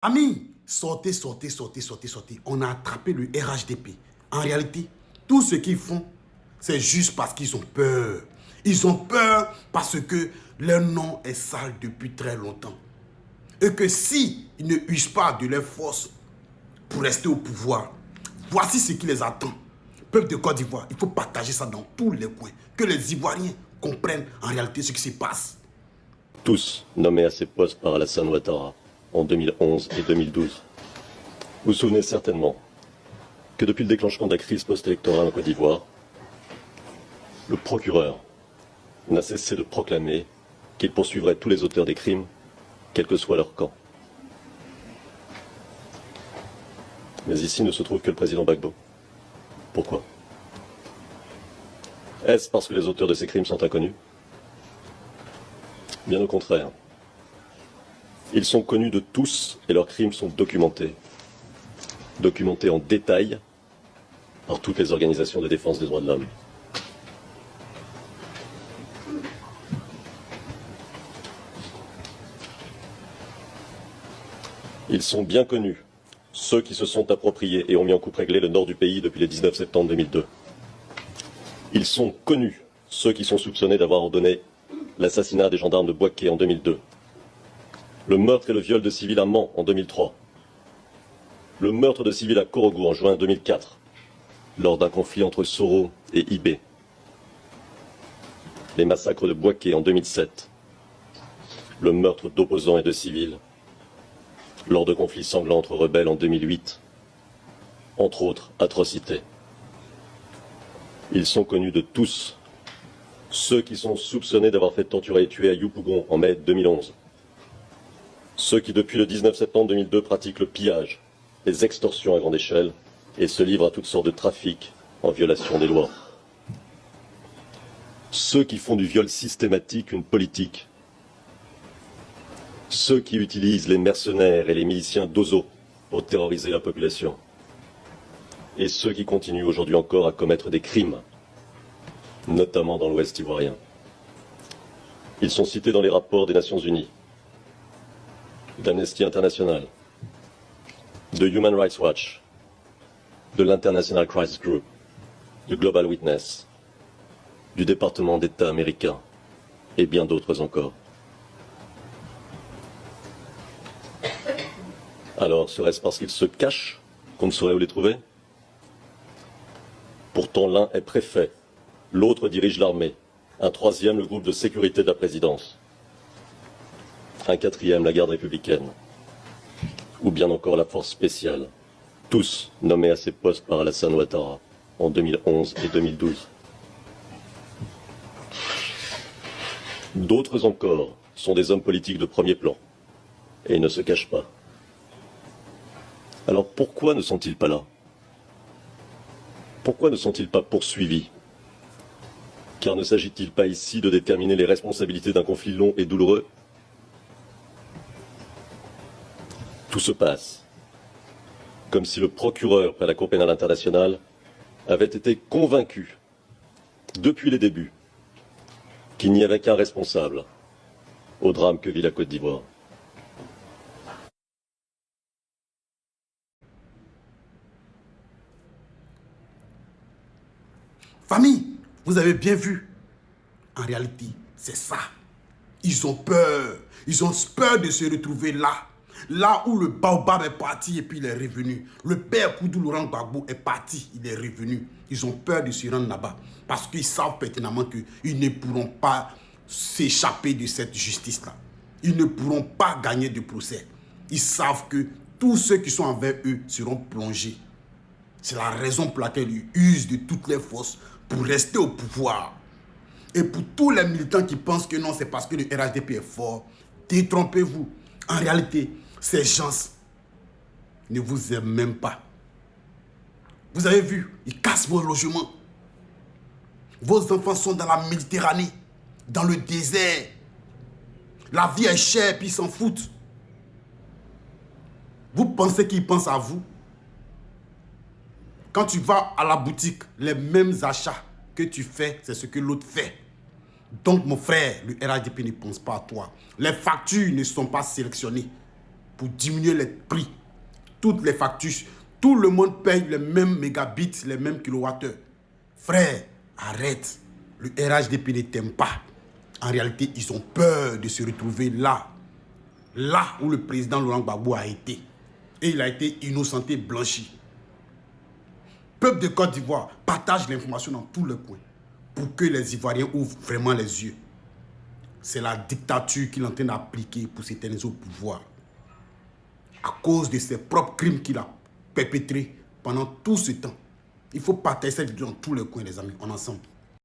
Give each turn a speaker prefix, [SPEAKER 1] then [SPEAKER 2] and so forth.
[SPEAKER 1] Amis, sortez, sortez, sortez, sortez, sortez. On a attrapé le RHDP. En réalité, tout ce qu'ils font, c'est juste parce qu'ils ont peur. Ils ont peur parce que leur nom est sale depuis très longtemps. Et que si ils ne usent pas de leur force pour rester au pouvoir, voici ce qui les attend. Peuple de Côte d'Ivoire, il faut partager ça dans tous les coins. Que les Ivoiriens comprennent en réalité ce qui se passe.
[SPEAKER 2] Tous nommés à ces postes par Alassane Ouattara en 2011 et 2012. Vous vous souvenez certainement que depuis le déclenchement de la crise post-électorale en Côte d'Ivoire, le procureur n'a cessé de proclamer qu'il poursuivrait tous les auteurs des crimes, quel que soit leur camp. Mais ici ne se trouve que le président Gbagbo. Pourquoi? Est-ce parce que les auteurs de ces crimes sont inconnus? Bien au contraire. Ils sont connus de tous et leurs crimes sont documentés. Documentés en détail par toutes les organisations de défense des droits de l'homme. Ils sont bien connus, ceux qui se sont appropriés et ont mis en coupe réglée le nord du pays depuis le 19 septembre 2002. Ils sont connus, ceux qui sont soupçonnés d'avoir ordonné l'assassinat des gendarmes de Bouaké en 2002, le meurtre et le viol de civils à Mans en 2003, le meurtre de civils à Korogou en juin 2004, lors d'un conflit entre Soro et Ibé, les massacres de Bouaké en 2007, le meurtre d'opposants et de civils, lors de conflits sanglants entre rebelles en 2008, entre autres atrocités. Ils sont connus de tous, ceux qui sont soupçonnés d'avoir fait torturer et tuer à Yopougon en mai 2011, ceux qui depuis le 19 septembre 2002 pratiquent le pillage, les extorsions à grande échelle et se livrent à toutes sortes de trafics en violation des lois. Ceux qui font du viol systématique une politique. Ceux qui utilisent les mercenaires et les miliciens d'Ozo pour terroriser la population. Et ceux qui continuent aujourd'hui encore à commettre des crimes, notamment dans l'Ouest ivoirien. Ils sont cités dans les rapports des Nations Unies, d'Amnesty International, de Human Rights Watch, de l'International Crisis Group, de Global Witness, du département d'État américain et bien d'autres encore. Alors, serait-ce parce qu'ils se cachent qu'on ne saurait où les trouver? Pourtant, l'un est préfet, l'autre dirige l'armée, un troisième le groupe de sécurité de la présidence, un quatrième la garde républicaine, ou bien encore la force spéciale, tous nommés à ces postes par Alassane Ouattara en 2011 et 2012. D'autres encore sont des hommes politiques de premier plan, et ils ne se cachent pas. Alors pourquoi ne sont-ils pas là? Pourquoi ne sont-ils pas poursuivis? Car ne s'agit-il pas ici de déterminer les responsabilités d'un conflit long et douloureux? Tout se passe comme si le procureur près la Cour pénale internationale avait été convaincu, depuis les débuts, qu'il n'y avait qu'un responsable au drame que vit la Côte d'Ivoire.
[SPEAKER 1] Famille, vous avez bien vu. En réalité, c'est ça. Ils ont peur. Ils ont peur de se retrouver là. Là où le baobab est parti et puis il est revenu. Le père Koudou Laurent Gbagbo est parti, il est revenu. Ils ont peur de se rendre là-bas. Parce qu'ils savent pertinemment qu'ils ne pourront pas s'échapper de cette justice-là. Ils ne pourront pas gagner de procès. Ils savent que tous ceux qui sont envers eux seront plongés. C'est la raison pour laquelle ils usent de toutes les forces pour rester au pouvoir. Et pour tous les militants qui pensent que non, c'est parce que le RHDP est fort, détrompez-vous. En réalité, ces gens ne vous aiment même pas. Vous avez vu, ils cassent vos logements. Vos enfants sont dans la Méditerranée, dans le désert. La vie est chère, puis ils s'en foutent. Vous pensez qu'ils pensent à vous? Quand tu vas à la boutique, les mêmes achats que tu fais, c'est ce que l'autre fait. Donc, mon frère, le RHDP ne pense pas à toi. Les factures ne sont pas sélectionnées. pour diminuer les prix. Toutes les factures, tout le monde paye les mêmes mégabits, les mêmes kilowattheures. Frère, arrête. Le RHDP ne t'aime pas. En réalité, ils ont peur de se retrouver là. Là où le président Laurent Gbagbo a été. Et il a été innocenté, blanchi. Peuple de Côte d'Ivoire, partage l'information dans tous les coins pour que les Ivoiriens ouvrent vraiment les yeux. C'est la dictature qu'il est en train d'appliquer pour s'éterniser au pouvoir. À cause de ses propres crimes qu'il a perpétrés pendant tout ce temps. Il faut partager cette vidéo dans tous les coins, les amis, en ensemble.